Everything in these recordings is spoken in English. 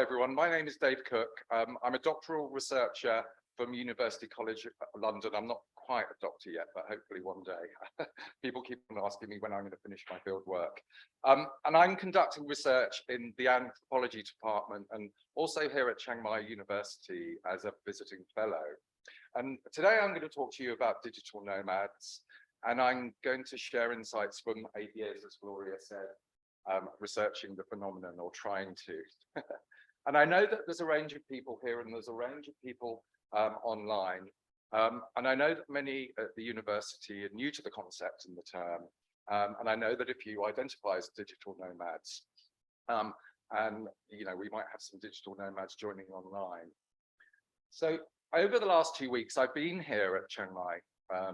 everyone. My name is Dave Cook. I'm a doctoral researcher from University College London. I'm not quite a doctor yet, but hopefully one day. People keep on asking me when I'm going to finish my field work. And I'm conducting research in the Anthropology department and also here at Chiang Mai University as a visiting fellow. And today I'm going to talk to you about digital nomads, and I'm going to share insights from 8 years, as Gloria said, researching the phenomenon, or trying to. And I know that there's a range of people here and there's a range of people online. And I know that many at the university are new to the concept and the term. And I know that if you identify as digital nomads, and we might have some digital nomads joining online. So over the last 2 weeks, I've been here at Chiang Mai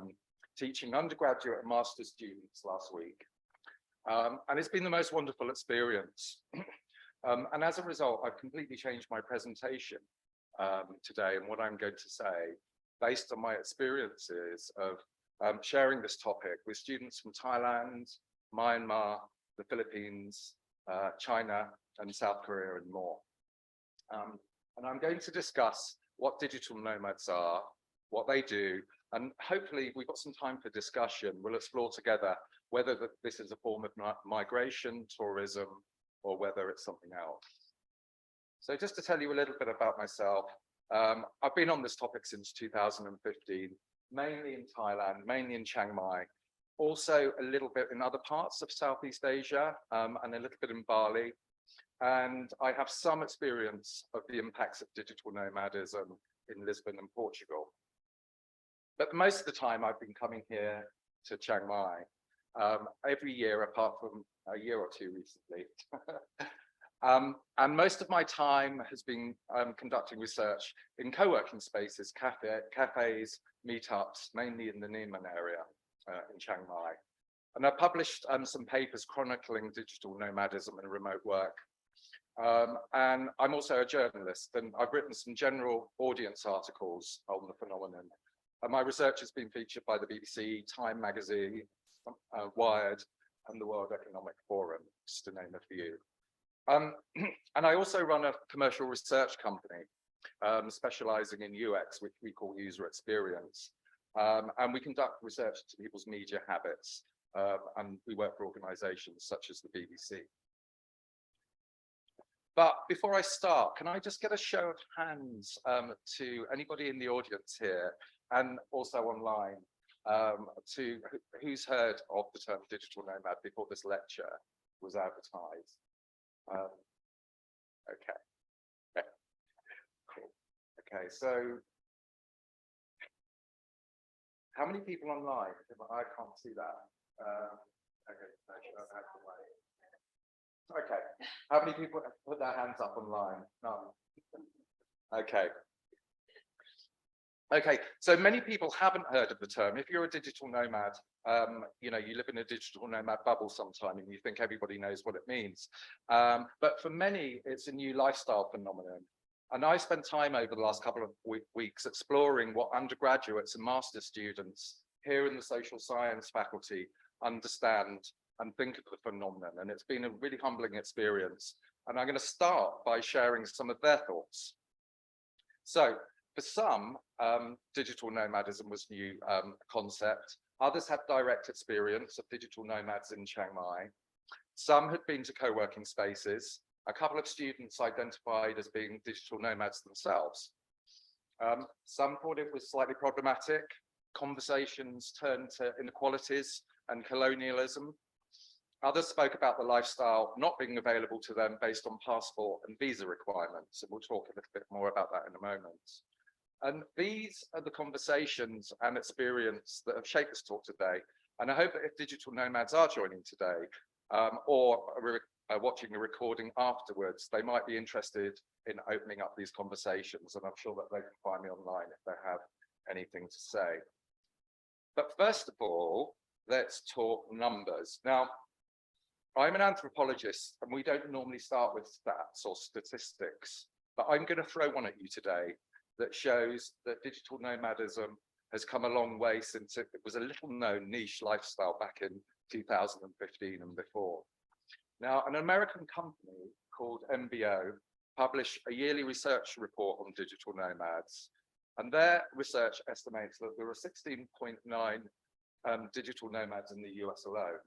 teaching undergraduate and master's students last week. And it's been the most wonderful experience. And as a result, I've completely changed my presentation today and what I'm going to say based on my experiences of sharing this topic with students from Thailand, Myanmar, the Philippines, China, and South Korea, and more. And I'm going to discuss what digital nomads are, what they do, and hopefully we've got some time for discussion. We'll explore together whether this is a form of migration, tourism, or whether it's something else. So just to tell you a little bit about myself, I've been on this topic since 2015, mainly in Thailand, mainly in Chiang Mai, also a little bit in other parts of Southeast Asia, and a little bit in Bali. And I have some experience of the impacts of digital nomadism in Lisbon and Portugal. But most of the time I've been coming here to Chiang Mai every year, apart from a year or two recently. And most of my time has been conducting research in co-working spaces, cafes, meetups, mainly in the Niemen area in Chiang Mai. And I published some papers chronicling digital nomadism and remote work. And I'm also a journalist, and I've written some general audience articles on the phenomenon. And my research has been featured by the BBC, Time magazine, Wired, and the World Economic Forum, just to name a few. And I also run a commercial research company specializing in UX, which we call user experience. And we conduct research into people's media habits, and we work for organizations such as the BBC. But before I start, can I just get a show of hands to anybody in the audience here and also online, to who's heard of the term digital nomad before this lecture was advertised? Okay. Yeah. Cool. Okay, so how many people online? I can't see that. Okay, how many people put their hands up online? None. Okay. Okay, so many people haven't heard of the term. If you're a digital nomad, you live in a digital nomad bubble sometime and you think everybody knows what it means. But for many, it's a new lifestyle phenomenon. And I spent time over the last couple of weeks exploring what undergraduates and master's students here in the social science faculty understand and think of the phenomenon. And it's been a really humbling experience. And I'm going to start by sharing some of their thoughts. So, for some, digital nomadism was a new concept. Others had direct experience of digital nomads in Chiang Mai. Some had been to co-working spaces. A couple of students identified as being digital nomads themselves. Some thought it was slightly problematic. Conversations turned to inequalities and colonialism. Others spoke about the lifestyle not being available to them based on passport and visa requirements. And we'll talk a little bit more about that in a moment. And these are the conversations and experience that have shaped this talk today. And I hope that if digital nomads are joining today or watching a recording afterwards, they might be interested in opening up these conversations. And I'm sure that they can find me online if they have anything to say. But first of all, let's talk numbers. Now, I'm an anthropologist, and we don't normally start with stats or statistics, but I'm going to throw one at you today that shows that digital nomadism has come a long way since it was a little known niche lifestyle back in 2015 and before. Now, an American company called MBO publish a yearly research report on digital nomads. And their research estimates that there are 16.9 digital nomads in the US alone.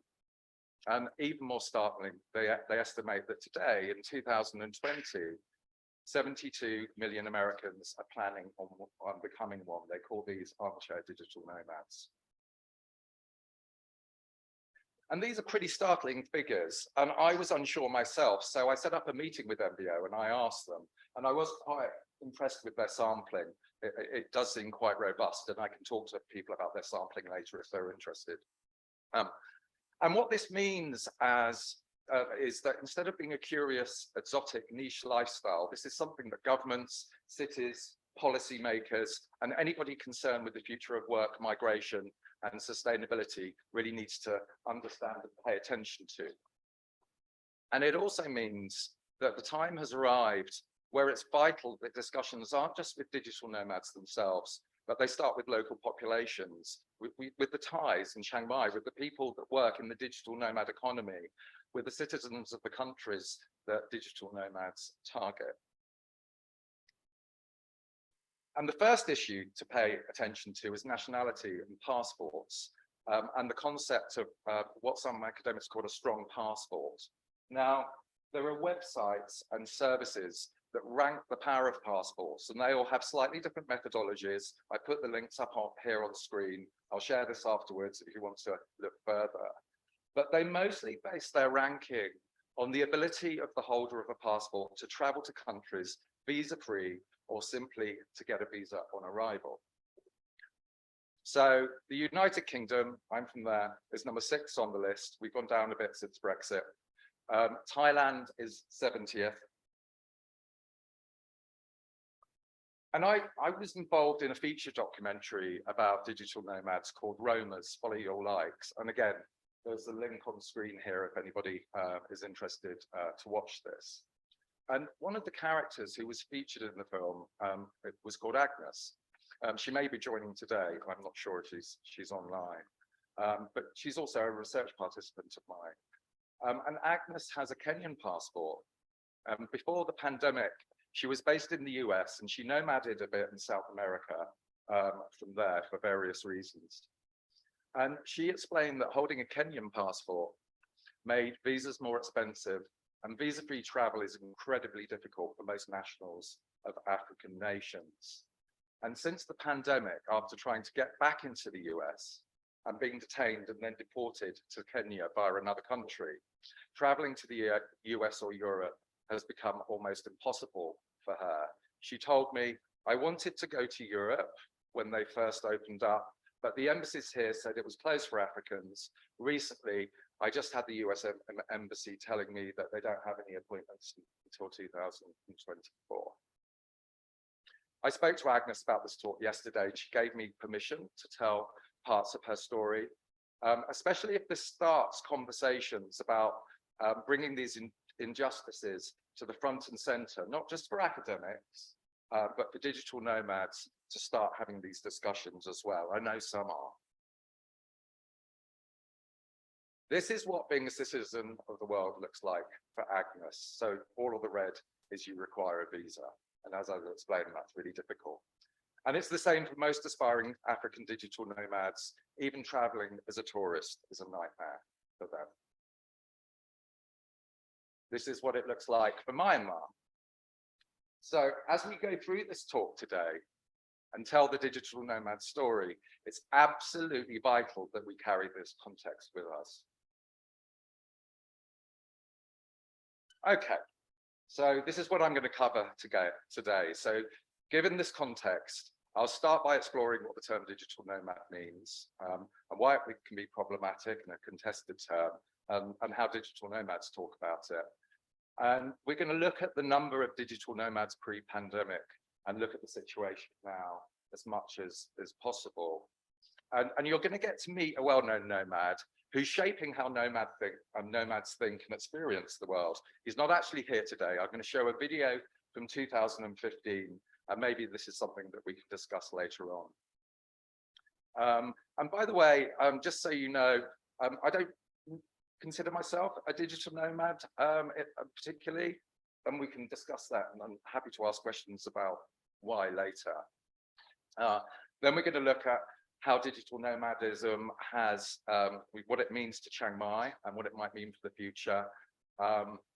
And even more startling, they estimate that today, in 2020, 72 million Americans are planning on becoming one. They call these armchair digital nomads. And these are pretty startling figures. And I was unsure myself. So I set up a meeting with MBO and I asked them, and I was quite impressed with their sampling. It does seem quite robust, and I can talk to people about their sampling later if they're interested. And what this means is that instead of being a curious, exotic niche lifestyle, this is something that governments, cities, policymakers, and anybody concerned with the future of work, migration, and sustainability really needs to understand and pay attention to. And it also means that the time has arrived where it's vital that discussions aren't just with digital nomads themselves, but they start with local populations, with the Thais in Chiang Mai, with the people that work in the digital nomad economy, with the citizens of the countries that digital nomads target. And the first issue to pay attention to is nationality and passports, and the concept of what some academics call a strong passport. Now, there are websites and services that rank the power of passports, and they all have slightly different methodologies. I put the links up here on screen. I'll share this afterwards if you want to look further. But they mostly base their ranking on the ability of the holder of a passport to travel to countries visa-free or simply to get a visa on arrival. So the United Kingdom, I'm from there, is number 6 on the list. We've gone down a bit since Brexit. Thailand is 70th. And I was involved in a feature documentary about digital nomads called Roamers, Follow Your Likes. And again, there's a link on screen here if anybody is interested to watch this. And one of the characters who was featured in the film was called Agnes. She may be joining today. I'm not sure if she's online, but she's also a research participant of mine. And Agnes has a Kenyan passport. Before the pandemic, she was based in the US and she nomaded a bit in South America from there for various reasons. And she explained that holding a Kenyan passport made visas more expensive, and visa-free travel is incredibly difficult for most nationals of African nations. And since the pandemic, after trying to get back into the US and being detained and then deported to Kenya via another country, traveling to the US or Europe has become almost impossible for her. She told me, I wanted to go to Europe when they first opened up, but the embassies here said it was closed for Africans. Recently, I just had the US embassy telling me that they don't have any appointments until 2024. I spoke to Agnes about this talk yesterday. She gave me permission to tell parts of her story, especially if this starts conversations about bringing these injustices to the front and center, not just for academics, but for digital nomads to start having these discussions as well. I know some are. This is what being a citizen of the world looks like for Agnes. So all of the red is you require a visa. And as I've explained, that's really difficult. And it's the same for most aspiring African digital nomads. Even traveling as a tourist is a nightmare for them. This is what it looks like for Myanmar. So as we go through this talk today and tell the digital nomad story, it's absolutely vital that we carry this context with us. Okay, so this is what I'm going to cover today. So given this context, I'll start by exploring what the term digital nomad means and why it can be problematic and a contested term, and how digital nomads talk about it. And we're going to look at the number of digital nomads pre-pandemic and look at the situation now as much as possible. And you're going to get to meet a well-known nomad who's shaping how nomads think and experience the world. He's not actually here today. I'm going to show a video from 2015, and maybe this is something that we can discuss later on. And by the way, just so you know, I don't consider myself a digital nomad particularly. and we can discuss that, and I'm happy to ask questions about why later. Then we're going to look at how digital nomadism has, what it means to Chiang Mai and what it might mean for the future.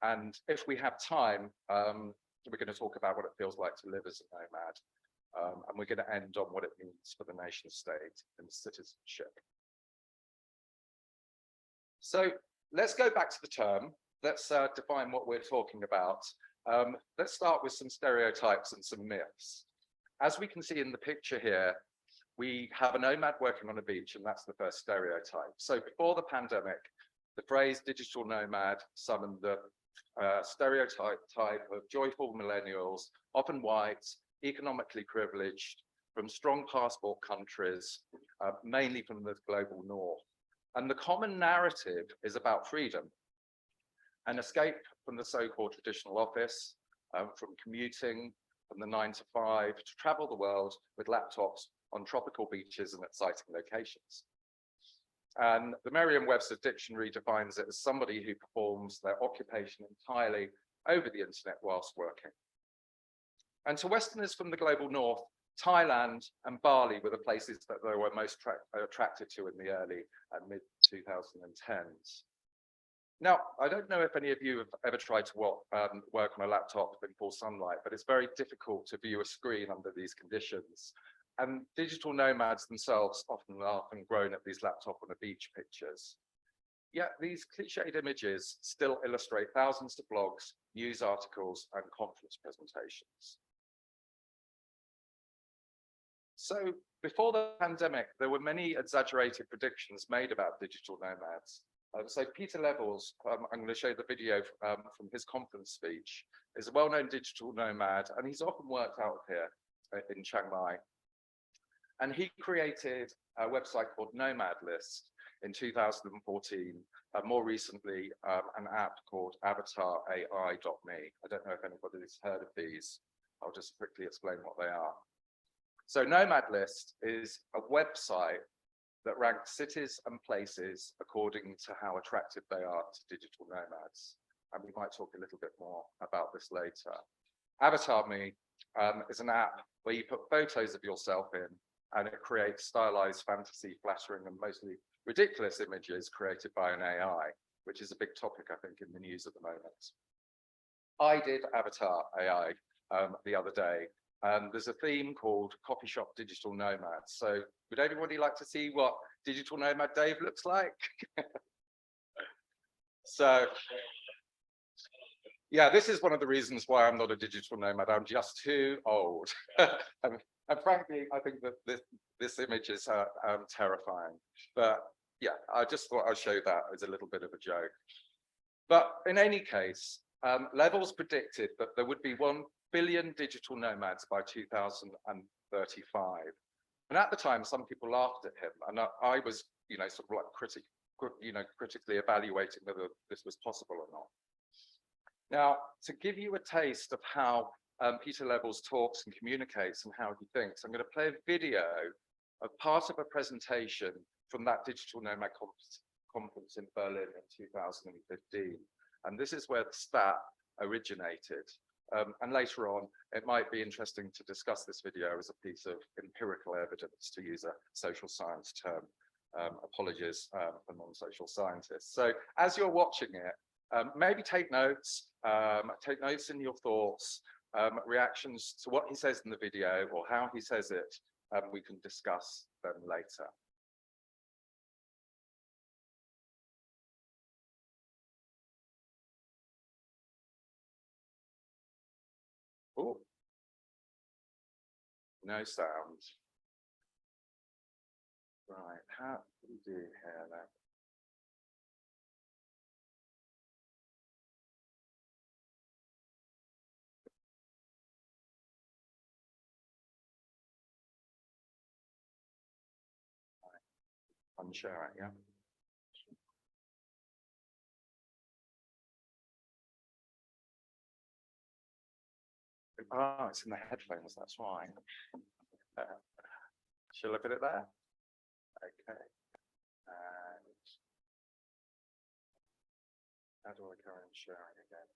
And if we have time, we're going to talk about what it feels like to live as a nomad. And we're going to end on what it means for the nation state and citizenship. So let's go back to the term. Let's define what we're talking about. Let's start with some stereotypes and some myths. As we can see in the picture here, we have a nomad working on a beach, and that's the first stereotype. So before the pandemic, the phrase digital nomad summoned the stereotype of joyful millennials, often white, economically privileged, from strong passport countries, mainly from the global north. And the common narrative is about freedom, an escape from the so-called traditional office, from commuting from the 9 to 5, to travel the world with laptops on tropical beaches and exciting locations. And the Merriam-Webster dictionary defines it as somebody who performs their occupation entirely over the internet whilst working. And to Westerners from the global north, Thailand and Bali were the places that they were most attracted to in the early and mid 2010s. Now, I don't know if any of you have ever tried to work on a laptop in full sunlight, but it's very difficult to view a screen under these conditions. And digital nomads themselves often laugh and groan at these laptop on a beach pictures. Yet these cliched images still illustrate thousands of blogs, news articles, and conference presentations. So before the pandemic, there were many exaggerated predictions made about digital nomads. So Peter Levels, I'm going to show the video from his conference speech, is a well-known digital nomad, and he's often worked out here in Chiang Mai. And he created a website called Nomadlist in 2014, more recently an app called AvatarAI.me. I don't know if anybody's heard of these. I'll just quickly explain what they are. So Nomadlist is a website that ranks cities and places according to how attractive they are to digital nomads. And we might talk a little bit more about this later. AvatarMe is an app where you put photos of yourself in, and it creates stylized, fantasy, flattering, and mostly ridiculous images created by an AI, which is a big topic, I think, in the news at the moment. I did Avatar AI the other day, and there's a theme called Coffee Shop Digital Nomads. So would anybody like to see what Digital Nomad Dave looks like? So, yeah, this is one of the reasons why I'm not a digital nomad. I'm just too old. And frankly, I think that this image is terrifying. But yeah, I just thought I'd show that as a little bit of a joke. But in any case, Levels predicted that there would be 1 billion digital nomads by 2035. And at the time, some people laughed at him, and I was, sort of like critically evaluating whether this was possible or not. Now, to give you a taste of how Peter Levels talks and communicates and how he thinks, I'm going to play a video of part of a presentation from that digital nomad conference in Berlin in 2015. And this is where the stat originated. And later on, it might be interesting to discuss this video as a piece of empirical evidence, to use a social science term. Apologies for non-social scientists. So as you're watching it, maybe take notes in your thoughts, reactions to what he says in the video or how he says it. We can discuss them later. Oh, no sound. Right, how do we do here now? Unshare it, yeah. Oh, it's in the headphones, that's why. Shall I put it there? Okay. And how do I go and share it again?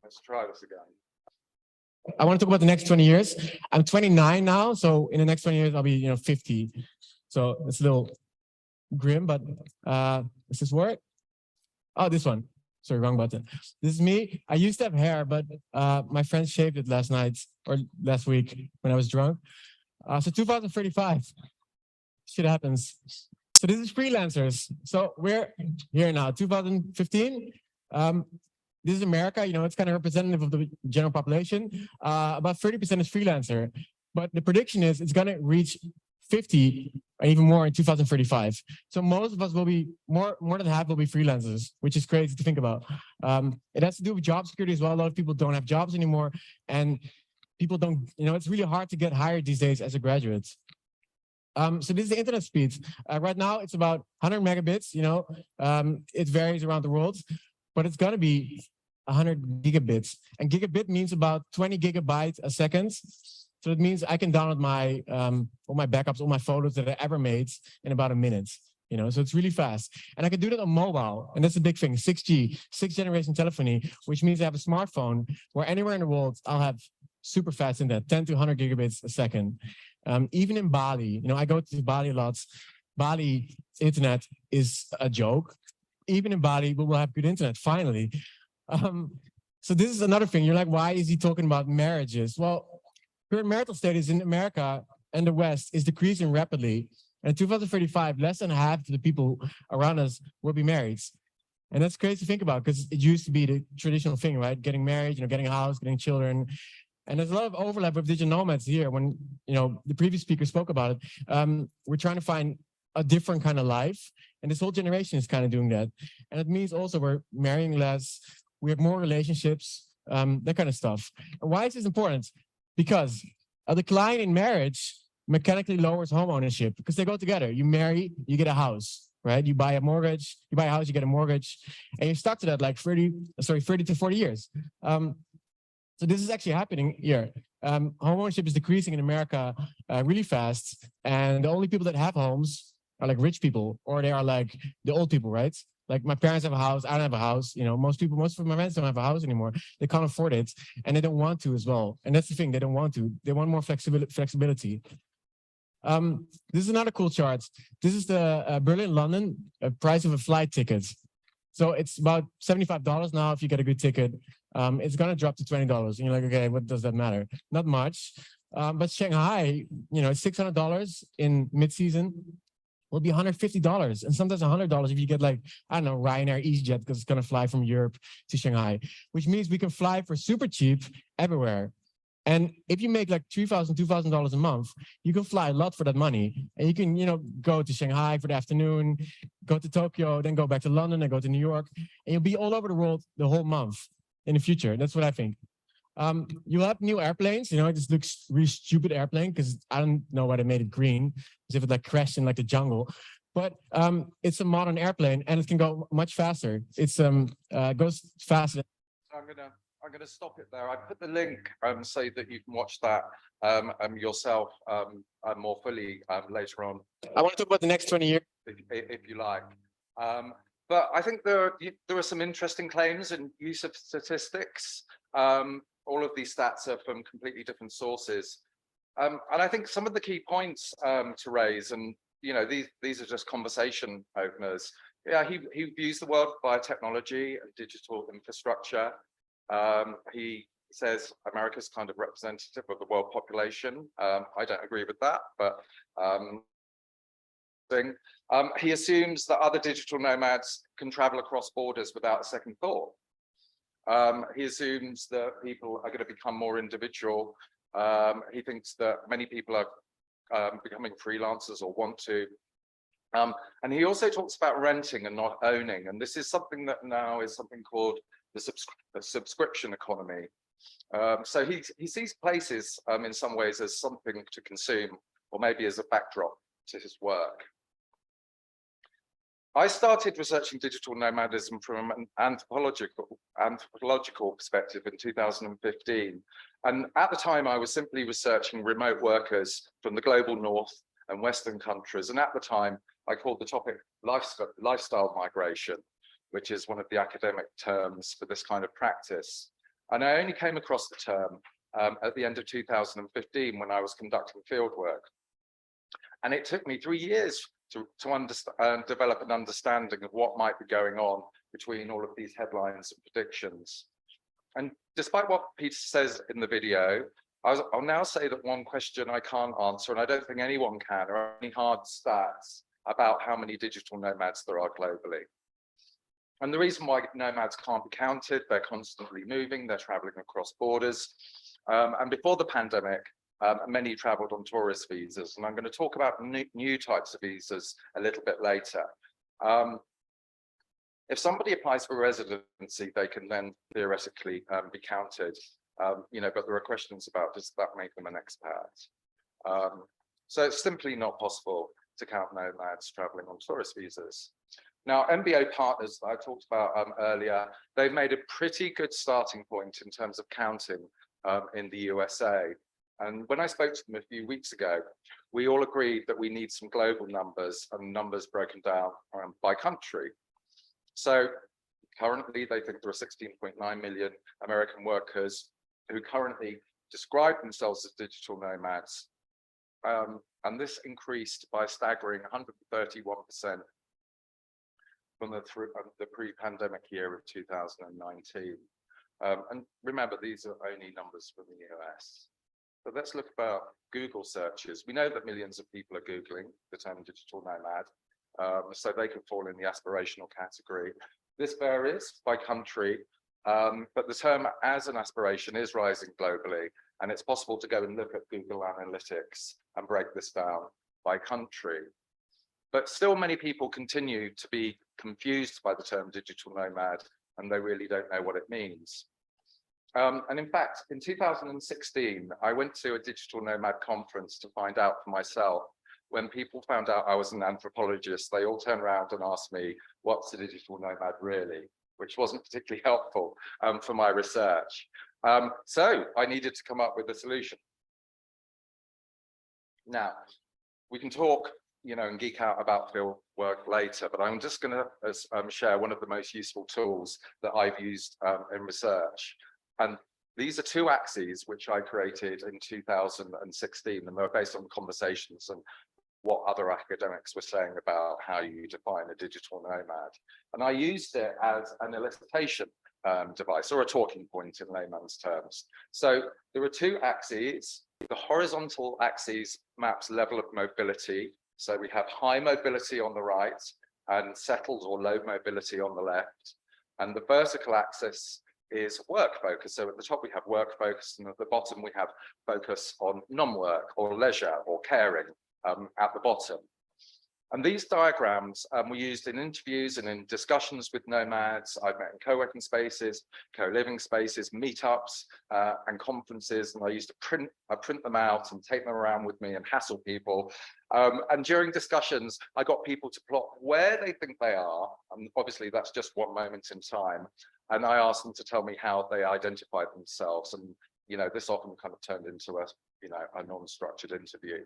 Let's try this again. I want to talk about the next 20 years. I'm 29 now, so in the next 20 years, I'll be 50. So it's a little grim, but does this work? Oh, this one. Sorry, wrong button. This is me. I used to have hair, but my friend shaved it last night or last week when I was drunk. So 2035, shit happens. So this is freelancers. So we're here now, 2015. This is America, it's kind of representative of the general population. About 30% is freelancer, but the prediction is it's gonna reach 50 or even more in 2035. So most of us will be, more than half will be freelancers, which is crazy to think about. It has to do with job security as well. A lot of people don't have jobs anymore, and people don't, it's really hard to get hired these days as a graduate. So this is the internet speed. Right now, it's about 100 megabits, it varies around the world, but it's gonna be 100 gigabits. And gigabit means about 20 gigabytes a second. So it means I can download my all my backups, all my photos that I ever made in about a minute. So it's really fast. And I can do that on mobile. And that's a big thing, 6G, sixth generation telephony, which means I have a smartphone where anywhere in the world, I'll have super fast internet, 10 to 100 gigabits a second. Even in Bali, I go to Bali a lot. Bali internet is a joke. Even in Bali, we will have good internet, finally. So this is another thing. You're like, why is he talking about marriages? Well, current marital status in America and the West is decreasing rapidly. And in 2035, less than half of the people around us will be married. And that's crazy to think about because it used to be the traditional thing, right? Getting married, getting a house, getting children. And there's a lot of overlap with digital nomads here. When, the previous speaker spoke about it, we're trying to find a different kind of life. And this whole generation is kind of doing that. And it means also we're marrying less, we have more relationships, that kind of stuff. And why is this important? Because a decline in marriage mechanically lowers home ownership because they go together. You marry, you get a house, right? You buy a mortgage, you buy a house, you get a mortgage, and you're stuck to that like 30 to 40 years. So this is actually happening here. Home ownership is decreasing in America really fast. And the only people that have homes are like rich people, or they are like the old people, right? Like my parents have a house, I don't have a house. Most of my friends don't have a house anymore. They can't afford it, and they don't want to as well. And that's the thing, they don't want to. They want more flexibility. This is another cool chart. This is the Berlin-London price of a flight ticket. So it's about $75 now if you get a good ticket. It's gonna drop to $20. And you're like, okay, what does that matter? Not much. But Shanghai, $600 in mid-season will be $150 and sometimes $100 if you get like, I don't know, Ryanair EasyJet because it's going to fly from Europe to Shanghai, which means we can fly for super cheap everywhere. And if you make like $3,000, $2,000 a month, you can fly a lot for that money. And you can, go to Shanghai for the afternoon, go to Tokyo, then go back to London and go to New York. And you'll be all over the world the whole month in the future. That's what I think. You'll have new airplanes, it just looks really stupid airplane because I don't know why they made it green, as if it like crashed in like the jungle. But it's a modern airplane and it can go much faster. It's goes faster. So I'm gonna stop it there. I put the link so that you can watch that yourself more fully later on. I want to talk about the next 20 years. If you like. But I think there are some interesting claims and use of statistics. All of these stats are from completely different sources. And I think some of the key points to raise, and these are just conversation openers. Yeah, he views the world via technology and digital infrastructure. He says America's kind of representative of the world population. I don't agree with that, but he assumes that other digital nomads can travel across borders without a second thought. He assumes that people are going to become more individual. He thinks that many people are becoming freelancers or want to. And he also talks about renting and not owning. And this is something that now is something called the subscription economy. So he sees places in some ways as something to consume, or maybe as a backdrop to his work. I started researching digital nomadism from an anthropological perspective in 2015. And at the time, I was simply researching remote workers from the global north and Western countries. And at the time, I called the topic lifestyle migration, which is one of the academic terms for this kind of practice. And I only came across the term at the end of 2015 when I was conducting fieldwork. And it took me 3 years to develop an understanding of what might be going on between all of these headlines and predictions. And despite what Peter says in the video, I'll now say that one question I can't answer, and I don't think anyone can, are any hard stats about how many digital nomads there are globally. And the reason why nomads can't be counted, they're constantly moving, they're traveling across borders. And before the pandemic, many traveled on tourist visas. And I'm going to talk about new types of visas a little bit later. If somebody applies for residency, they can then theoretically be counted, but there are questions about, does that make them an expat? So it's simply not possible to count nomads traveling on tourist visas. Now, MBO partners that I talked about earlier, they've made a pretty good starting point in terms of counting in the USA. And when I spoke to them a few weeks ago, we all agreed that we need some global numbers and numbers broken down by country. So currently, they think there are 16.9 million American workers who currently describe themselves as digital nomads. And this increased by a staggering 131% from the pre-pandemic year of 2019. And remember, these are only numbers from the US. But let's look about Google searches. We know that millions of people are Googling the term digital nomad, so they could fall in the aspirational category. This varies by country, but the term as an aspiration is rising globally, and it's possible to go and look at Google Analytics and break this down by country. But still, many people continue to be confused by the term digital nomad, and they really don't know what it means. And in fact, in 2016, I went to a digital nomad conference to find out for myself. When people found out I was an anthropologist, they all turned around and asked me, what's a digital nomad really? Which wasn't particularly helpful for my research. So I needed to come up with a solution. Now, we can talk, and geek out about field work later, but I'm just going to share one of the most useful tools that I've used in research. And these are two axes which I created in 2016, and they're based on conversations and what other academics were saying about how you define a digital nomad. And I used it as an elicitation device, or a talking point in layman's terms. So there are two axes. The horizontal axis maps level of mobility. So we have high mobility on the right and settled or low mobility on the left. And the vertical axis is work focus. So at the top we have work focus, and at the bottom we have focus on non-work or leisure or caring at the bottom. And these diagrams were used in interviews and in discussions with nomads. I've met in co-working spaces, co-living spaces, meetups, and conferences. And I used to print them out and take them around with me and hassle people. And during discussions, I got people to plot where they think they are. And obviously, that's just one moment in time. And I asked them to tell me how they identified themselves. And this often kind of turned into a non-structured interview.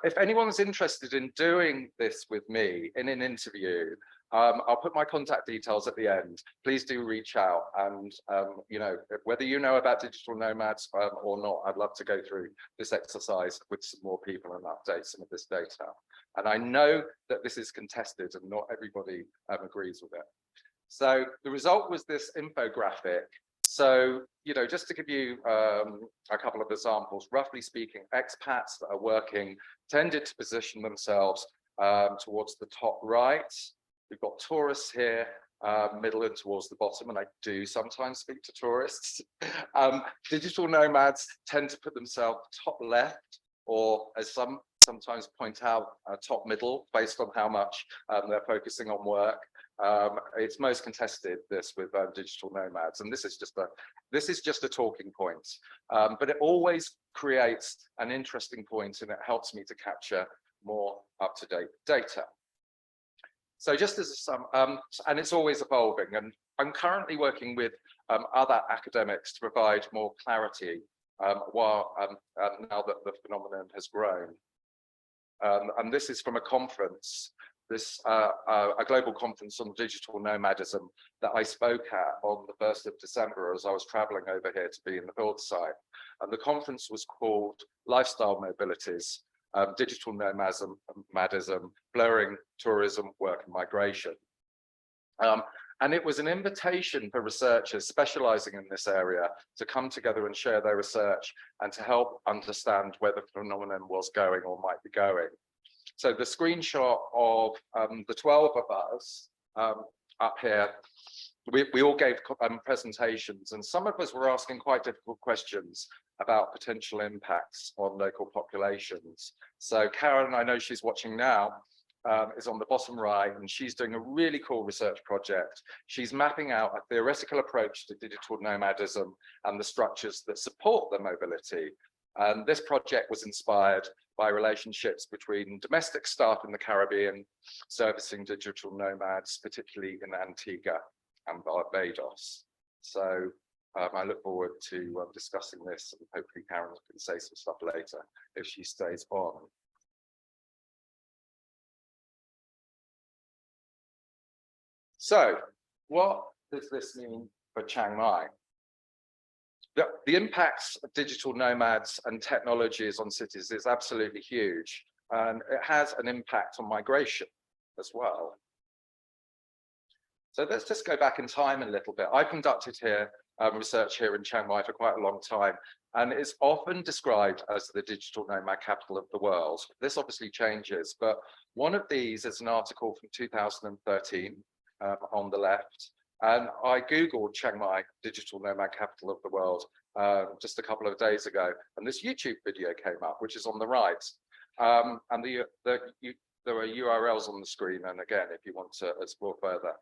If anyone's interested in doing this with me in an interview, I'll put my contact details at the end. Please do reach out, and whether you know about digital nomads or not, I'd love to go through this exercise with some more people and update some of this data. And I know that this is contested and not everybody agrees with it. So the result was this infographic. So, just to give you a couple of examples, roughly speaking, expats that are working tended to position themselves towards the top right. We've got tourists here, middle and towards the bottom, and I do sometimes speak to tourists. Digital nomads tend to put themselves top left, or as some sometimes point out, top middle, based on how much they're focusing on work. It's most contested, this, with digital nomads, and this is just a talking point, but it always creates an interesting point, and it helps me to capture more up-to-date data. So just as a sum, and it's always evolving, and I'm currently working with other academics to provide more clarity now that the phenomenon has grown. And this is from a conference a global conference on digital nomadism that I spoke at on the 1st of December as I was traveling over here to be in the field site. And the conference was called Lifestyle Mobilities, Digital Nomadism, Blurring Tourism, Work and Migration. And it was an invitation for researchers specializing in this area to come together and share their research and to help understand where the phenomenon was going or might be going. So the screenshot of the 12 of us up here, we all gave presentations, and some of us were asking quite difficult questions about potential impacts on local populations. So Karen, I know she's watching now, is on the bottom right, and she's doing a really cool research project. She's mapping out a theoretical approach to digital nomadism and the structures that support the mobility. And this project was inspired by relationships between domestic staff in the Caribbean servicing digital nomads, particularly in Antigua and Barbados. So I look forward to discussing this, and hopefully Karen can say some stuff later if she stays on. So what does this mean for Chiang Mai? The impacts of digital nomads and technologies on cities is absolutely huge, and it has an impact on migration as well. So let's just go back in time a little bit. I conducted research here in Chiang Mai for quite a long time, and it's often described as the digital nomad capital of the world. This obviously changes, but one of these is an article from 2013 on the left. And I Googled Chiang Mai, digital nomad capital of the world, just a couple of days ago. And this YouTube video came up, which is on the right. And there are URLs on the screen. And again, if you want to explore further,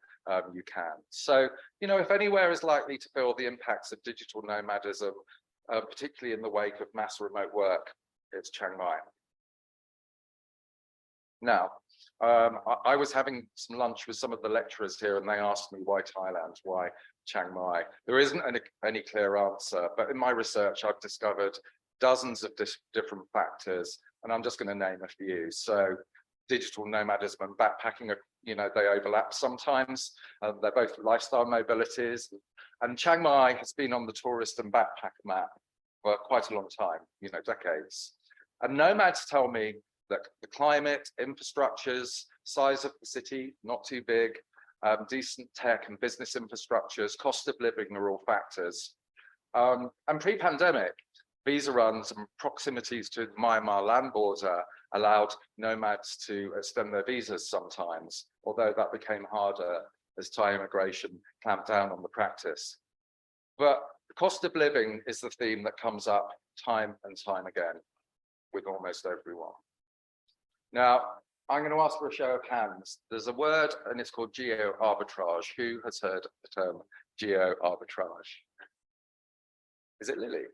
you can. So, you know, if anywhere is likely to feel the impacts of digital nomadism, particularly in the wake of mass remote work, it's Chiang Mai. Now, I was having some lunch with some of the lecturers here, and they asked me why Thailand, why Chiang Mai. There isn't any clear answer, but in my research, I've discovered dozens of different factors, and I'm just going to name a few. So digital nomadism and backpacking, you know, they overlap sometimes. They're both lifestyle mobilities, and Chiang Mai has been on the tourist and backpack map for quite a long time, you know, decades. And nomads tell me that the climate, infrastructures, size of the city, not too big, decent tech and business infrastructures, cost of living are all factors. And pre-pandemic, visa runs and proximities to the Myanmar land border allowed nomads to extend their visas sometimes, although that became harder as Thai immigration clamped down on the practice. But the cost of living is the theme that comes up time and time again with almost everyone. Now, I'm going to ask for a show of hands. There's a word, and it's called geo-arbitrage. Who has heard the term geo-arbitrage? Is it Lily?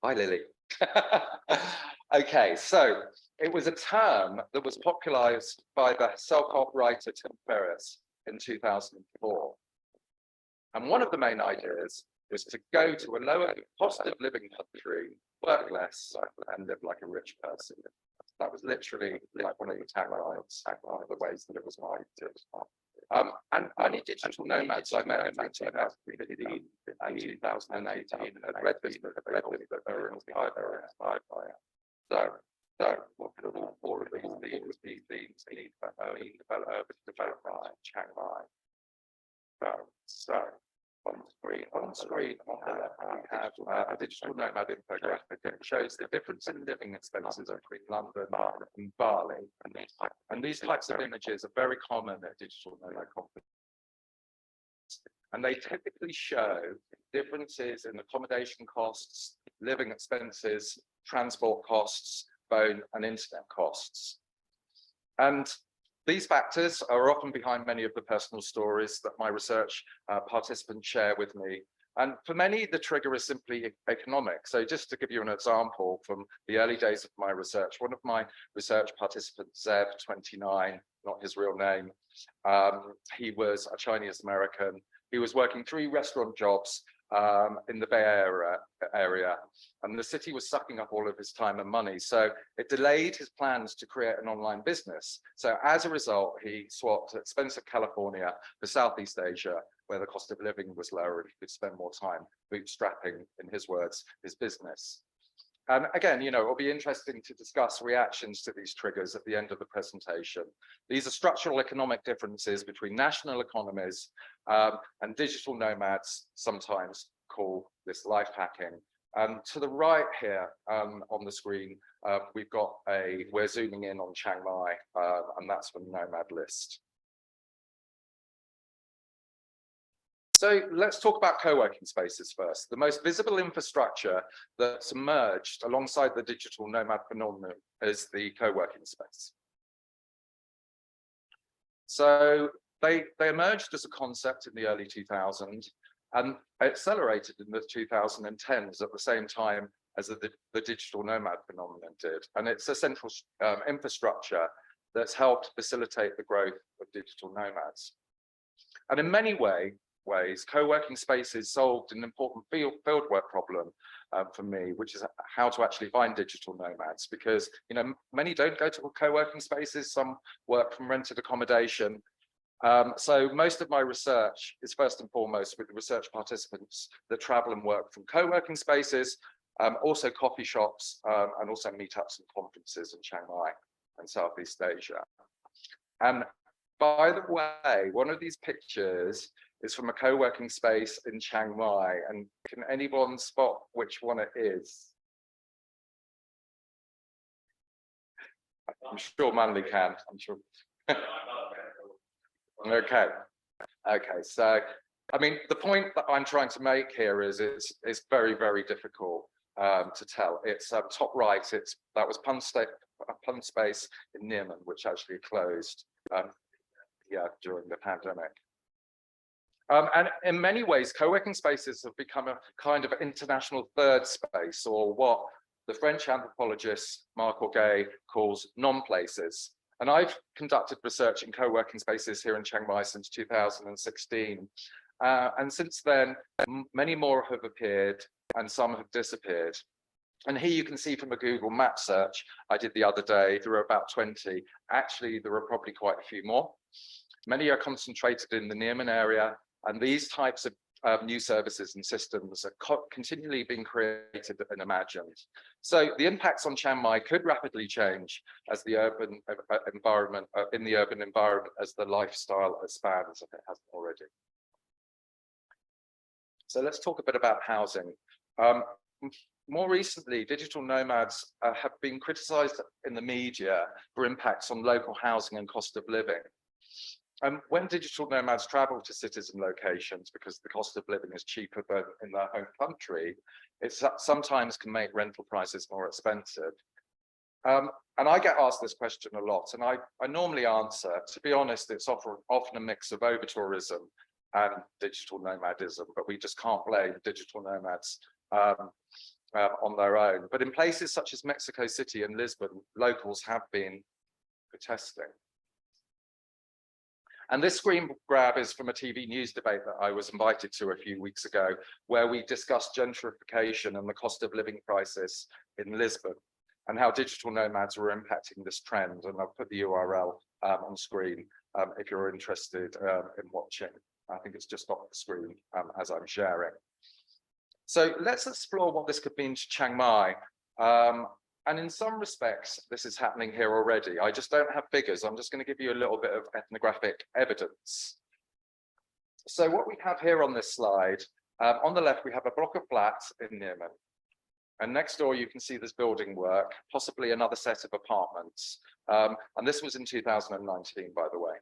Hi, Lily. Okay, so it was a term that was popularized by the self-help writer Tim Ferriss in 2004. And one of the main ideas was to go to a lower cost of living country, work less, and live like a rich person. That was literally like one of the taglines, one of the ways that it was marketed. And only digital nomads I met in 2018 had read this book, that they were inspired by it. So what could all four of these themes need for develop by Chiang Mai? So on screen on the left, we have a digital nomad infographic that shows the difference in living expenses between London and Bali. And these types of images are very common at digital nomad conferences. And they typically show differences in accommodation costs, living expenses, transport costs, phone and internet costs. And these factors are often behind many of the personal stories that my research participants share with me. And for many, the trigger is simply economic. So just to give you an example from the early days of my research, one of my research participants, Zev, 29, not his real name, he was a Chinese American. He was working 3 restaurant jobs in the Bay area, and the city was sucking up all of his time and money. So it delayed his plans to create an online business. So as a result, he swapped expensive California for Southeast Asia, where the cost of living was lower and he could spend more time bootstrapping, in his words, his business. And again, it'll be interesting to discuss reactions to these triggers at the end of the presentation. These are structural economic differences between national economies and digital nomads sometimes call this life hacking. To the right here on the screen, we're zooming in on Chiang Mai, and that's from the Nomad list. So let's talk about co-working spaces first. The most visible infrastructure that's emerged alongside the digital nomad phenomenon is the co-working space. So they emerged as a concept in the early 2000s and accelerated in the 2010s at the same time as the digital nomad phenomenon did. And it's a central infrastructure that's helped facilitate the growth of digital nomads. And in many ways, co-working spaces solved an important fieldwork problem for me, which is how to actually find digital nomads, because many don't go to co-working spaces, some work from rented accommodation. So most of my research is first and foremost with the research participants that travel and work from co-working spaces, also coffee shops, and also meetups and conferences in Chiang Mai and Southeast Asia. And by the way, one of these pictures is from a co-working space in Chiang Mai. And can anyone spot which one it is? I'm sure Manly can, I'm sure. Okay, so, I mean, the point that I'm trying to make here is it's very, very difficult to tell. It's top right, that was Pun Space in Neiman, which actually closed during the pandemic. And in many ways, co-working spaces have become a kind of international third space, or what the French anthropologist Marc Aurguet calls non-places. And I've conducted research in co-working spaces here in Chiang Mai since 2016. And since then, many more have appeared and some have disappeared. And here you can see from a Google map search I did the other day, there were about 20. Actually, there are probably quite a few more. Many are concentrated in the Neiman area, and these types of new services and systems are continually being created and imagined. So the impacts on Chiang Mai could rapidly change as the urban environment, as the lifestyle expands, if it hasn't already. So let's talk a bit about housing. More recently, digital nomads have been criticized in the media for impacts on local housing and cost of living. When digital nomads travel to cities and locations because the cost of living is cheaper than in their home country, it sometimes can make rental prices more expensive. And I get asked this question a lot, and I normally answer, to be honest, it's often a mix of over-tourism and digital nomadism, but we just can't blame digital nomads on their own. But in places such as Mexico City and Lisbon, locals have been protesting. And this screen grab is from a TV news debate that I was invited to a few weeks ago, where we discussed gentrification and the cost of living crisis in Lisbon and how digital nomads were impacting this trend. And I'll put the URL on screen if you're interested in watching. I think it's just off the screen as I'm sharing. So let's explore what this could mean to Chiang Mai. And in some respects, this is happening here already. I just don't have figures. I'm just going to give you a little bit of ethnographic evidence. So what we have here on this slide, on the left, we have a block of flats in Neiman. And next door, you can see this building work, possibly another set of apartments. And this was in 2019, by the way.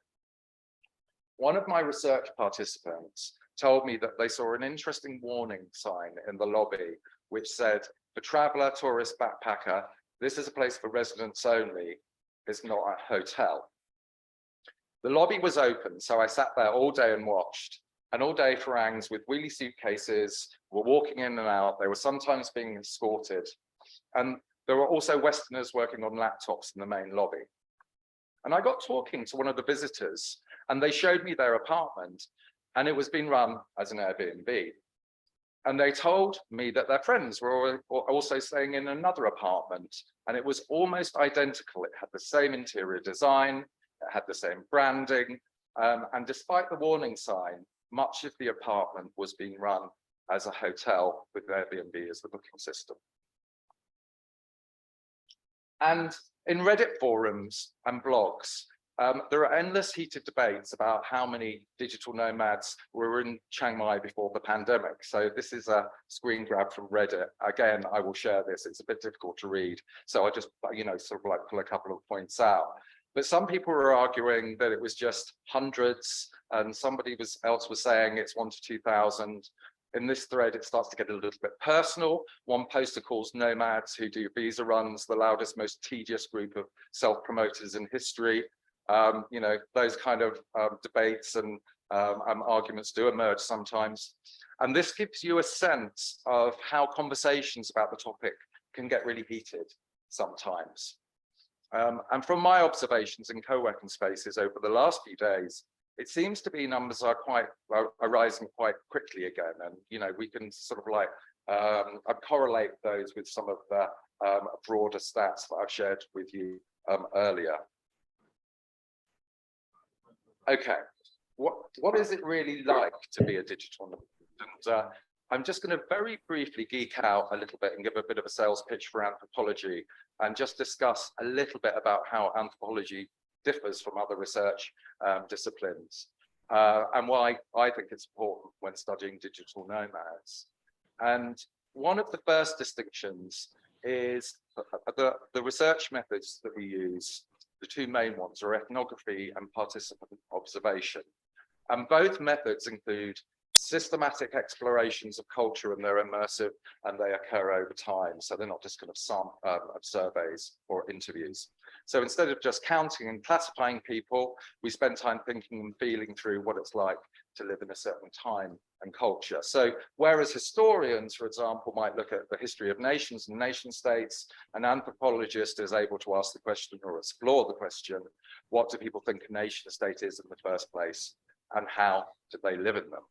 One of my research participants told me that they saw an interesting warning sign in the lobby, which said, for traveler, tourist, backpacker, this is a place for residents only. It's not a hotel. The lobby was open, so I sat there all day and watched. And all day, Farangs with wheelie suitcases were walking in and out. They were sometimes being escorted. And there were also Westerners working on laptops in the main lobby. And I got talking to one of the visitors, and they showed me their apartment, and it was being run as an Airbnb. And they told me that their friends were also staying in another apartment, and it was almost identical. It had the same interior design, it had the same branding, and despite the warning sign, much of the apartment was being run as a hotel with Airbnb as the booking system. And in Reddit forums and blogs, there are endless heated debates about how many digital nomads were in Chiang Mai before the pandemic. So this is a screen grab from Reddit. Again, I will share this. It's a bit difficult to read. So I'll just, sort of like pull a couple of points out. But some people were arguing that it was just hundreds, and somebody else was saying it's 1,000 to 2,000. In this thread, it starts to get a little bit personal. One poster calls nomads who do visa runs the loudest, most tedious group of self-promoters in history. Those kind of debates and arguments do emerge sometimes. And this gives you a sense of how conversations about the topic can get really heated sometimes. And from my observations in co-working spaces over the last few days, it seems to be numbers are rising quite quickly again. And, we can sort of like correlate those with some of the broader stats that I've shared with you earlier. Okay, what is it really like to be a digital nomad? And I'm just going to very briefly geek out a little bit and give a bit of a sales pitch for anthropology and just discuss a little bit about how anthropology differs from other research disciplines and why I think it's important when studying digital nomads. And one of the first distinctions is the research methods that we use. The two main ones are ethnography and participant observation. And both methods include systematic explorations of culture, and they're immersive and they occur over time. So they're not just kind of some surveys or interviews. So instead of just counting and classifying people, we spend time thinking and feeling through what it's like to live in a certain time and culture. So whereas historians, for example, might look at the history of nations and nation states, an anthropologist is able to ask the question or explore the question, what do people think a nation state is in the first place, and how do they live in them?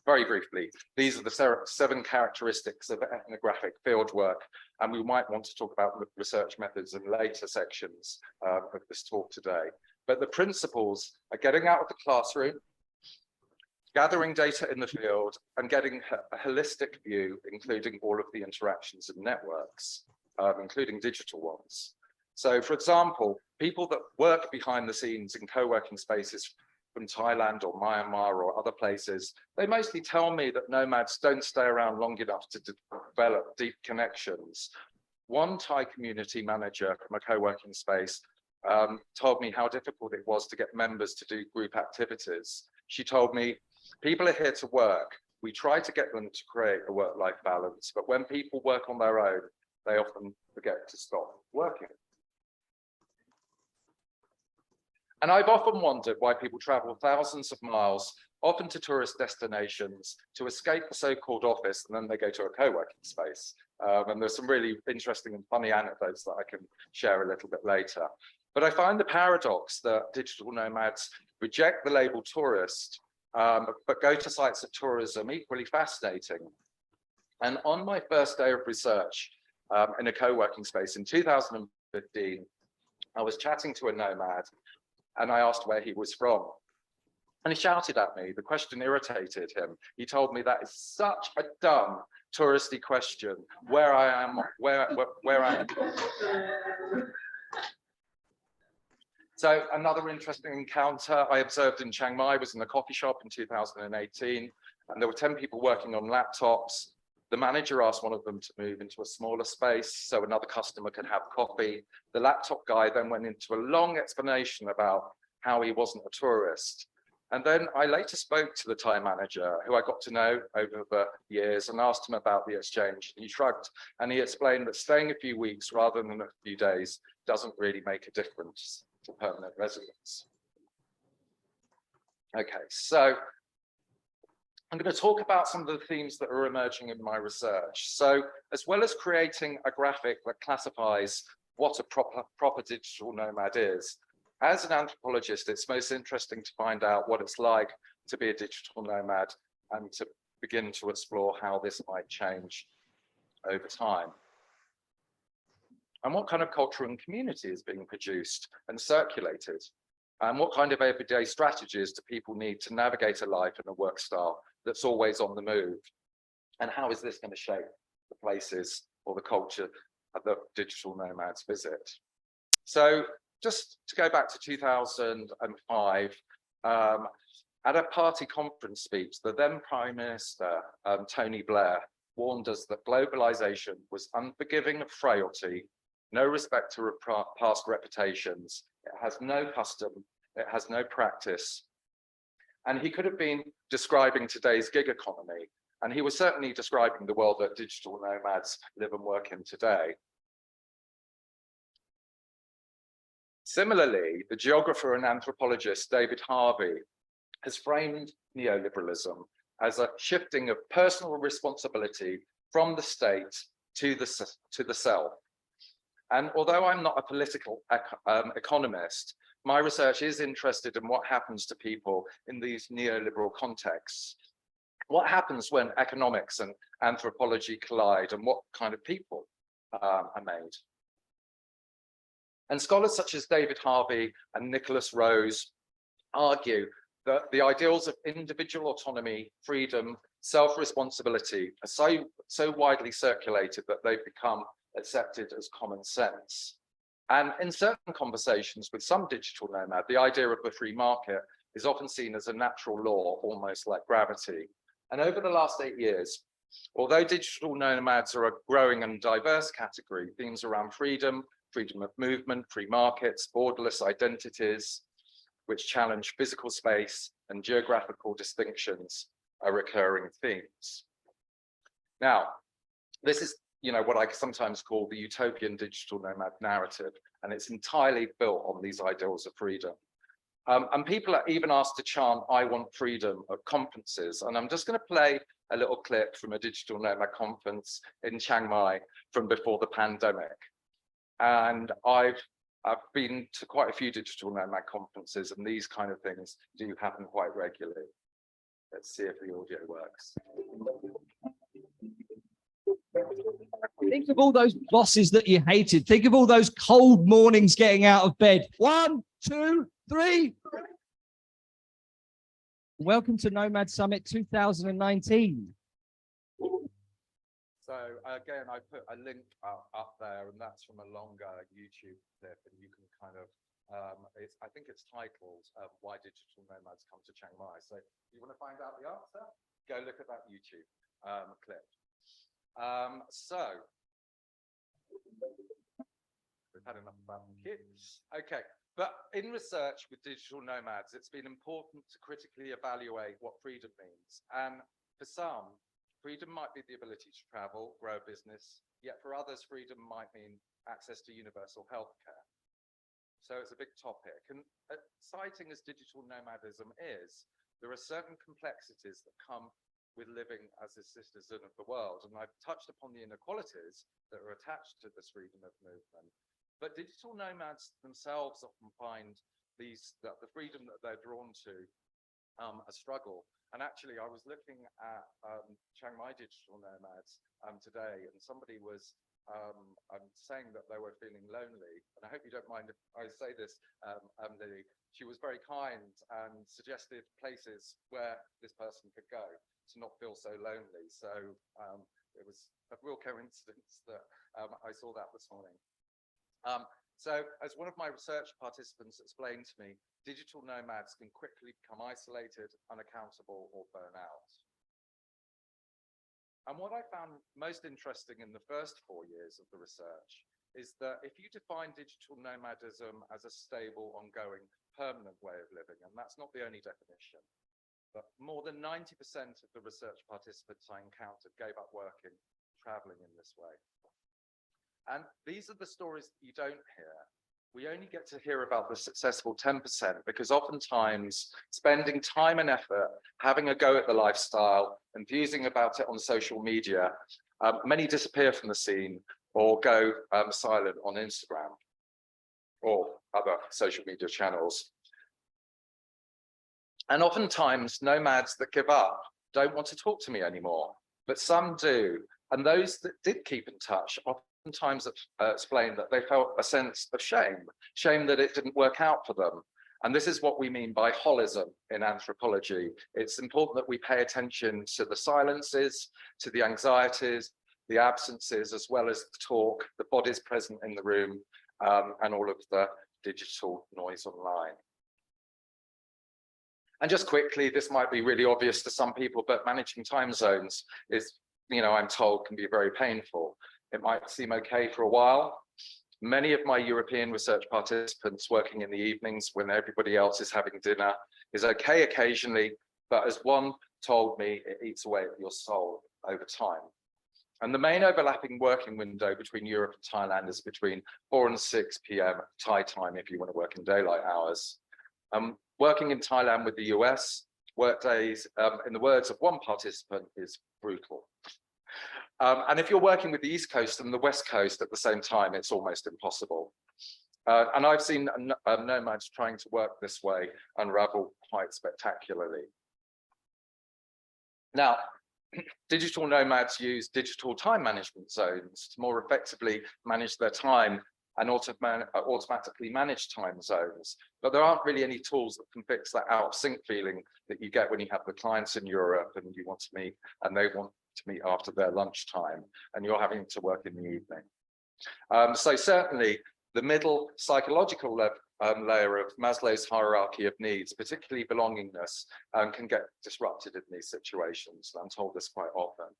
Very briefly, these are the 7 characteristics of ethnographic fieldwork, and we might want to talk about research methods in later sections of this talk today. But the principles are getting out of the classroom, gathering data in the field, and getting a holistic view, including all of the interactions and networks, including digital ones. So, for example, people that work behind the scenes in co-working spaces from Thailand or Myanmar or other places, they mostly tell me that nomads don't stay around long enough to develop deep connections. One Thai community manager from a co-working space told me how difficult it was to get members to do group activities. She told me, people are here to work. We try to get them to create a work-life balance, but when people work on their own, they often forget to stop working. And I've often wondered why people travel thousands of miles, often to tourist destinations, to escape the so-called office, and then they go to a co-working space. And there's some really interesting and funny anecdotes that I can share a little bit later. But I find the paradox that digital nomads reject the label tourist, but go to sites of tourism equally fascinating. And on my first day of research in a co-working space in 2015, I was chatting to a nomad, and I asked where he was from. And he shouted at me. The question irritated him. He told me that is such a dumb touristy question. Where I am. So another interesting encounter I observed in Chiang Mai was in a coffee shop in 2018. And there were 10 people working on laptops. The manager asked one of them to move into a smaller space so another customer could have coffee. The laptop guy then went into a long explanation about how he wasn't a tourist. And then I later spoke to the Thai manager, who I got to know over the years, and asked him about the exchange. He shrugged and he explained that staying a few weeks rather than a few days doesn't really make a difference to permanent residents. Okay, so I'm going to talk about some of the themes that are emerging in my research. So as well as creating a graphic that classifies what a proper digital nomad is, as an anthropologist, it's most interesting to find out what it's like to be a digital nomad and to begin to explore how this might change over time. And what kind of culture and community is being produced and circulated? And what kind of everyday strategies do people need to navigate a life and a work style that's always on the move? And how is this going to shape the places or the culture that digital nomads visit? So just to go back to 2005, at a party conference speech, the then Prime Minister, Tony Blair, warned us that globalization was unforgiving of frailty, no respect to past reputations, it has no custom, it has no practice. And he could have been describing today's gig economy, and he was certainly describing the world that digital nomads live and work in today. Similarly, the geographer and anthropologist David Harvey has framed neoliberalism as a shifting of personal responsibility from the state to the self. And although I'm not a political economist, my research is interested in what happens to people in these neoliberal contexts. What happens when economics and anthropology collide, and what kind of people are made? And scholars such as David Harvey and Nicholas Rose argue that the ideals of individual autonomy, freedom, self-responsibility are so widely circulated that they've become accepted as common sense. And in certain conversations with some digital nomad, the idea of the free market is often seen as a natural law, almost like gravity. And over the last 8 years, although digital nomads are a growing and diverse category, themes around freedom, freedom of movement, free markets, borderless identities, which challenge physical space and geographical distinctions are recurring themes. Now, this is what I sometimes call the utopian digital nomad narrative, and it's entirely built on these ideals of freedom. And people are even asked to chant, "I want freedom" at conferences. And I'm just going to play a little clip from a digital nomad conference in Chiang Mai from before the pandemic. And I've been to quite a few digital nomad conferences, and these kind of things do happen quite regularly. Let's see if the audio works. Think of all those bosses that you hated. Think of all those cold mornings getting out of bed. 1, 2, 3. Welcome to Nomad Summit 2019. So again, I put a link up there, and that's from a longer YouTube clip, and you can kind of, I think it's titled "Why Digital Nomads Come to Chiang Mai." So if you want to find out the answer, go look at that YouTube clip. So we've had enough about the kids. Okay, but in research with digital nomads, it's been important to critically evaluate what freedom means. And for some, freedom might be the ability to travel, grow a business, yet for others, freedom might mean access to universal healthcare. So it's a big topic. And exciting as digital nomadism is, there are certain complexities that come with living as a citizen of the world. And I've touched upon the inequalities that are attached to this freedom of movement. But digital nomads themselves often find the freedom that they're drawn to a struggle. And actually, I was looking at Chiang Mai digital nomads today, and somebody was saying that they were feeling lonely. And I hope you don't mind if I say this, Lily. She was very kind and suggested places where this person could go to not feel so lonely. So it was a real coincidence that I saw that this morning. So as one of my research participants explained to me, digital nomads can quickly become isolated, unaccountable, or burn out. And what I found most interesting in the first 4 years of the research is that if you define digital nomadism as a stable, ongoing, permanent way of living, and that's not the only definition, but more than 90% of the research participants I encountered gave up working, traveling in this way. And these are the stories that you don't hear. We only get to hear about the successful 10% because oftentimes spending time and effort, having a go at the lifestyle, enthusing about it on social media, many disappear from the scene or go silent on Instagram or other social media channels. And oftentimes nomads that give up don't want to talk to me anymore, but some do. And those that did keep in touch oftentimes explained that they felt a sense of shame that it didn't work out for them. And this is what we mean by holism in anthropology. It's important that we pay attention to the silences, to the anxieties, the absences, as well as the talk, the bodies present in the room, and all of the digital noise online. And just quickly, this might be really obvious to some people, but managing time zones is, I'm told, can be very painful. It might seem okay for a while. Many of my European research participants working in the evenings when everybody else is having dinner is okay occasionally, but as one told me, it eats away at your soul over time. And the main overlapping working window between Europe and Thailand is between 4 and 6 p.m. Thai time if you want to work in daylight hours. Working in Thailand with the US, work days, in the words of one participant, is brutal. And if you're working with the East Coast and the West Coast at the same time, it's almost impossible. And I've seen nomads trying to work this way unravel quite spectacularly. Now, digital nomads use digital time management zones to more effectively manage their time and automatically manage time zones. But there aren't really any tools that can fix that out of sync feeling that you get when you have the clients in Europe and you want to meet and they want to meet after their lunchtime and you're having to work in the evening. So certainly the middle psychological layer of Maslow's hierarchy of needs, particularly belongingness, can get disrupted in these situations. I'm told this quite often.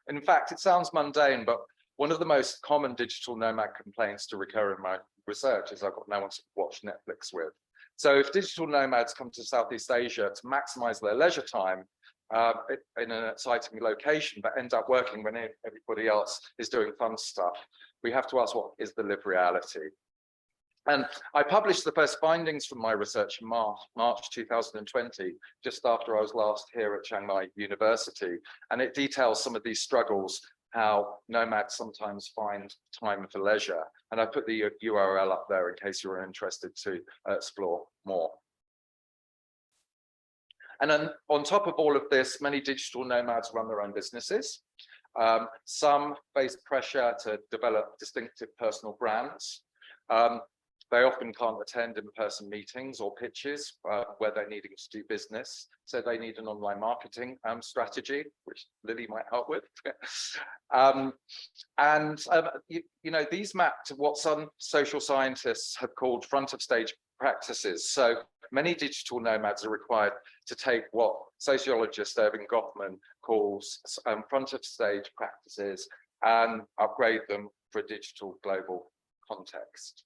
In fact, it sounds mundane, but one of the most common digital nomad complaints to recur in my research is I've got no one to watch Netflix with. So if digital nomads come to Southeast Asia to maximize their leisure time in an exciting location, but end up working when everybody else is doing fun stuff, we have to ask, what is the lived reality? And I published the first findings from my research in March 2020, just after I was last here at Chiang Mai University. And it details some of these struggles, how nomads sometimes find time for leisure. And I put the URL up there in case you're interested to explore more. And then on top of all of this, many digital nomads run their own businesses. Some face pressure to develop distinctive personal brands. They often can't attend in-person meetings or pitches where they're needing to do business. So they need an online marketing strategy, which Lily might help with. These map to what some social scientists have called front of stage practices. So many digital nomads are required to take what sociologist Irving Goffman calls front of stage practices and upgrade them for a digital global context.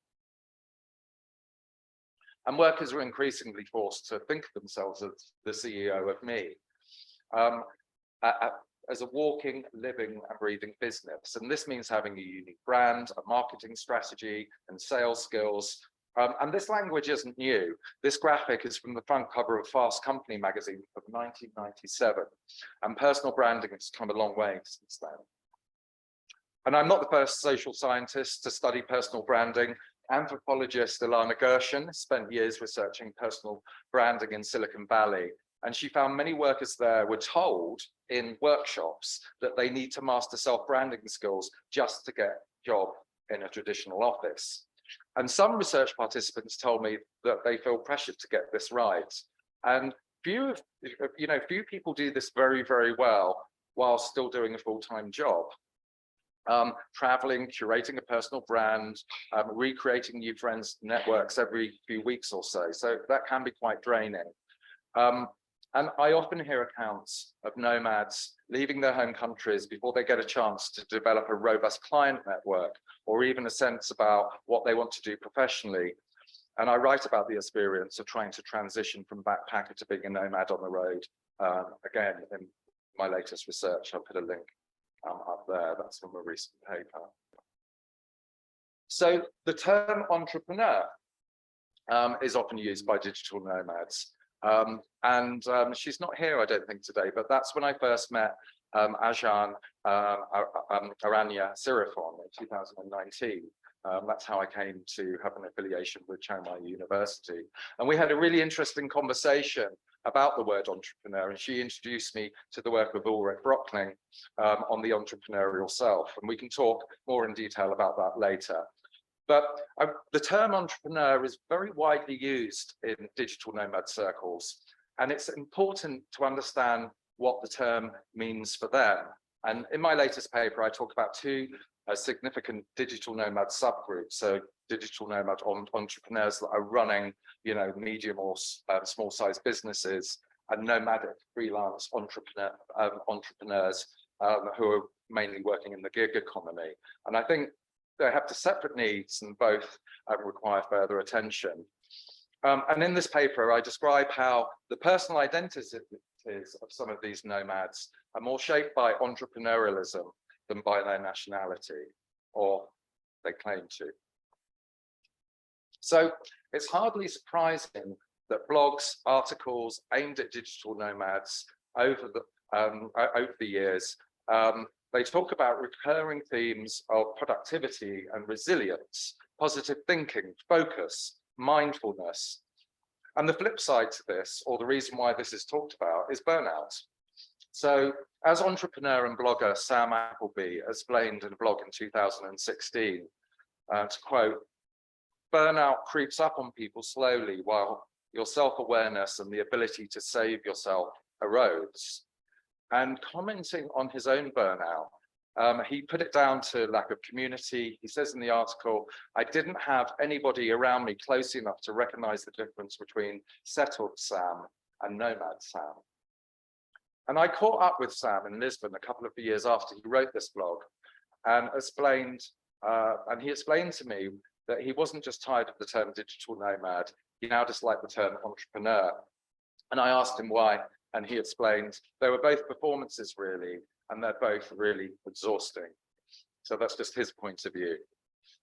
And workers are increasingly forced to think of themselves as the CEO of me, as a walking, living and breathing business. And this means having a unique brand, a marketing strategy and sales skills. And this language isn't new. This graphic is from the front cover of Fast Company magazine of 1997. And personal branding has come a long way since then. And I'm not the first social scientist to study personal branding. Anthropologist Ilana Gershon spent years researching personal branding in Silicon Valley, and she found many workers there were told in workshops that they need to master self-branding skills just to get a job in a traditional office. And some research participants told me that they feel pressured to get this right. And few people do this very, very well while still doing a full-time job. Traveling, curating a personal brand, recreating new friends networks every few weeks or so. So that can be quite draining. And I often hear accounts of nomads leaving their home countries before they get a chance to develop a robust client network or even a sense about what they want to do professionally. And I write about the experience of trying to transition from backpacker to being a nomad on the road. Again, in my latest research, I'll put a link up there. That's from a recent paper. So the term entrepreneur is often used by digital nomads. She's not here, I don't think, today, but that's when I first met Ajahn Aranya Sirifon in 2019. That's how I came to have an affiliation with Chiang Mai University. And we had a really interesting conversation about the word entrepreneur, and she introduced me to the work of Ulrich Brockling on the entrepreneurial self. And we can talk more in detail about that later. But the term entrepreneur is very widely used in digital nomad circles, and it's important to understand what the term means for them. And in my latest paper, I talk about two significant digital nomad subgroups. So digital nomad entrepreneurs that are running, medium or small-sized businesses, and nomadic freelance entrepreneurs who are mainly working in the gig economy. And I think they have separate needs, and both require further attention. And in this paper, I describe how the personal identities of some of these nomads are more shaped by entrepreneurialism than by their nationality, or they claim to. So it's hardly surprising that blogs, articles aimed at digital nomads over the years, they talk about recurring themes of productivity and resilience, positive thinking, focus, mindfulness. And the flip side to this, or the reason why this is talked about, is burnout. So as entrepreneur and blogger Sam Appleby explained in a blog in 2016, to quote, "Burnout creeps up on people slowly while your self-awareness and the ability to save yourself erodes." And commenting on his own burnout, he put it down to lack of community. He says in the article, "I didn't have anybody around me close enough to recognize the difference between settled Sam and nomad Sam." And I caught up with Sam in Lisbon a couple of years after he wrote this blog, and he explained to me that he wasn't just tired of the term digital nomad, he now disliked the term entrepreneur. And I asked him why, and he explained they were both performances really, and they're both really exhausting. So that's just his point of view.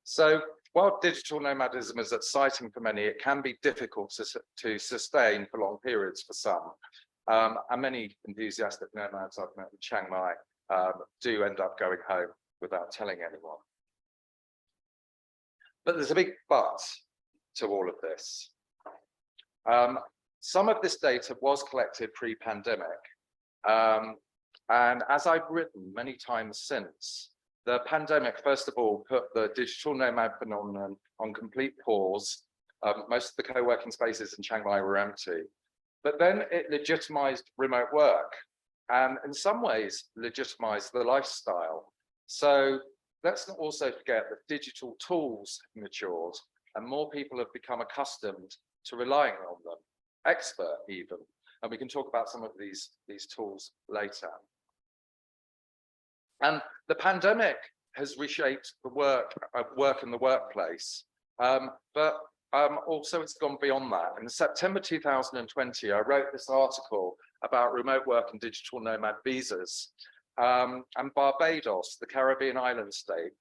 So while digital nomadism is exciting for many, it can be difficult to sustain for long periods for some. And many enthusiastic nomads I've met in Chiang Mai do end up going home without telling anyone. But there's a big but to all of this. Some of this data was collected pre-pandemic. And as I've written many times since, the pandemic, first of all, put the digital nomad phenomenon on complete pause. Most of the co-working spaces in Chiang Mai were empty. But then it legitimized remote work, and in some ways legitimized the lifestyle. So let's not also forget that digital tools have matured and more people have become accustomed to relying on them, expert even. And we can talk about some of these tools later. And the pandemic has reshaped the work in the workplace, but also it's gone beyond that. In September 2020, I wrote this article about remote work and digital nomad visas. And Barbados, the Caribbean island state,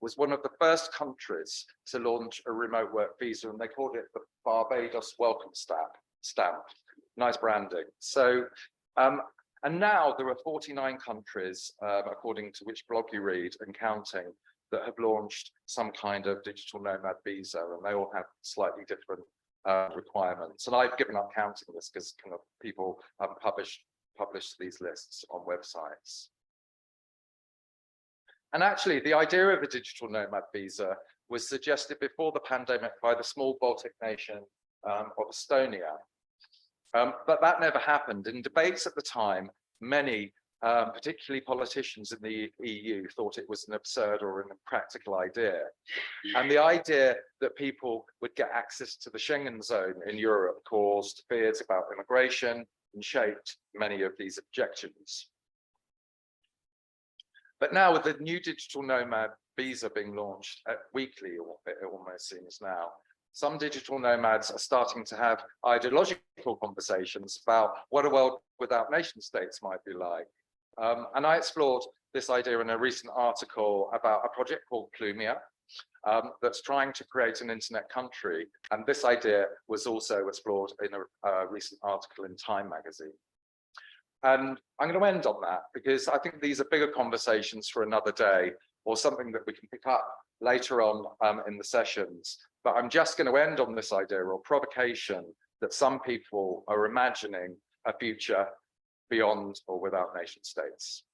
was one of the first countries to launch a remote work visa, and they called it the Barbados Welcome Stamp. Nice branding. So, and now there are 49 countries, according to which blog you read, and counting, that have launched some kind of digital nomad visa, and they all have slightly different requirements. And I've given up counting this because kind of people publish these lists on websites. And actually, the idea of a digital nomad visa was suggested before the pandemic by the small Baltic nation of Estonia. But that never happened. In debates at the time, many, particularly politicians in the EU, thought it was an absurd or an impractical idea. And the idea that people would get access to the Schengen zone in Europe caused fears about immigration and shaped many of these objections. But now with the new digital nomad visa being launched weekly, or it almost seems now, some digital nomads are starting to have ideological conversations about what a world without nation states might be like. And I explored this idea in a recent article about a project called Plumia that's trying to create an internet country. And this idea was also explored in a recent article in Time magazine. And I'm going to end on that because I think these are bigger conversations for another day, or something that we can pick up later on in the sessions. But I'm just going to end on this idea or provocation that some people are imagining a future beyond or without nation states.